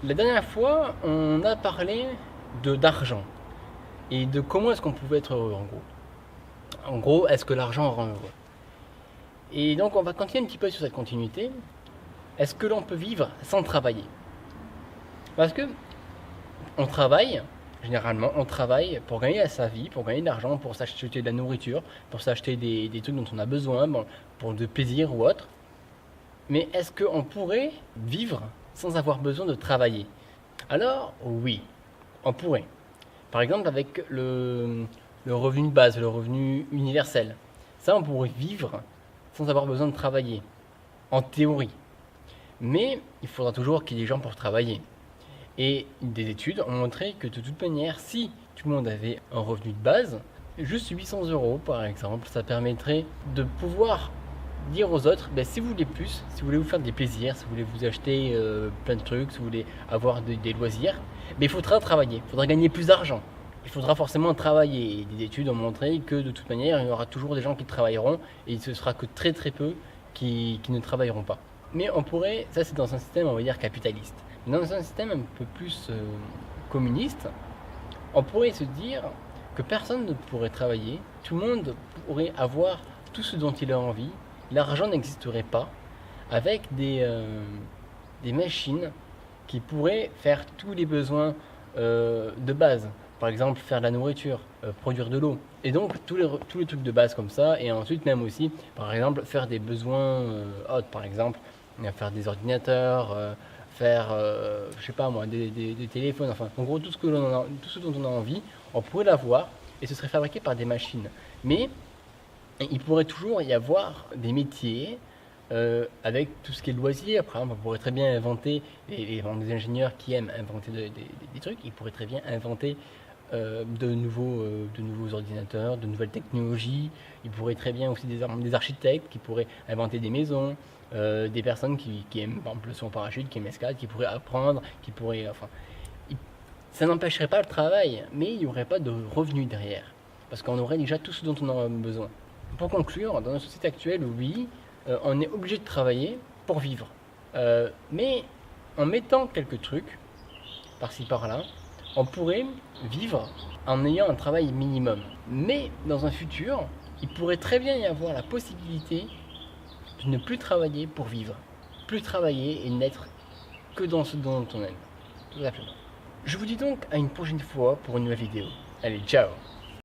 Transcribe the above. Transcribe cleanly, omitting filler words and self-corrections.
La dernière fois, on a parlé d'argent et de comment est-ce qu'on pouvait être heureux en gros. En gros, est-ce que l'argent rend heureux? Et donc on va continuer un petit peu sur cette continuité. Est-ce que l'on peut vivre sans travailler? Parce que on travaille, généralement, on travaille pour gagner sa vie, pour gagner de l'argent, pour s'acheter de la nourriture, pour s'acheter des trucs dont on a besoin, bon, pour de plaisir ou autre. Mais est-ce qu'on pourrait vivre sans avoir besoin de travailler? Alors, oui, on pourrait. Par exemple, avec le revenu de base, le revenu universel. Ça, on pourrait vivre sans avoir besoin de travailler, en théorie. Mais il faudra toujours qu'il y ait des gens pour travailler. Et des études ont montré que de toute manière, si tout le monde avait un revenu de base, juste 800 euros par exemple, ça permettrait de pouvoir dire aux autres, ben, si vous voulez plus, si vous voulez vous faire des plaisirs, si vous voulez vous acheter plein de trucs, si vous voulez avoir des loisirs, ben, il faudra travailler, il faudra gagner plus d'argent. Il faudra forcément travailler. Et des études ont montré que de toute manière, il y aura toujours des gens qui travailleront et ce sera que très très peu qui ne travailleront pas. Mais on pourrait, ça c'est dans un système on va dire capitaliste. Mais dans un système un peu plus communiste, on pourrait se dire que personne ne pourrait travailler, tout le monde pourrait avoir tout ce dont il a envie, l'argent n'existerait pas, avec des machines qui pourraient faire tous les besoins de base. Par exemple, faire de la nourriture, produire de l'eau. Et donc, tous les trucs de base comme ça. Et ensuite, même aussi, par exemple, faire des besoins autres. Par exemple, faire des ordinateurs, faire, je sais pas moi, des téléphones. Enfin, en gros, tout ce dont on a envie, on pourrait l'avoir. Et ce serait fabriqué par des machines. Mais il pourrait toujours y avoir des métiers avec tout ce qui est loisir. Par exemple, on pourrait très bien inventer, des ingénieurs qui aiment inventer des trucs, ils pourraient très bien inventer de nouveaux ordinateurs, de nouvelles technologies. Ils pourraient très bien aussi des architectes qui pourraient inventer des maisons, des personnes qui aiment par exemple le saut en parachute, qui aiment l'escalade, qui pourraient apprendre, qui pourraient... Enfin, ça n'empêcherait pas le travail, mais il n'y aurait pas de revenus derrière. Parce qu'on aurait déjà tout ce dont on a besoin. Pour conclure, dans notre société actuelle, oui, on est obligé de travailler pour vivre. Mais en mettant quelques trucs, par-ci par-là, on pourrait vivre en ayant un travail minimum. Mais dans un futur, il pourrait très bien y avoir la possibilité de ne plus travailler pour vivre. Plus travailler et n'être que dans ce dont on aime. Tout simplement. Je vous dis donc à une prochaine fois pour une nouvelle vidéo. Allez, ciao!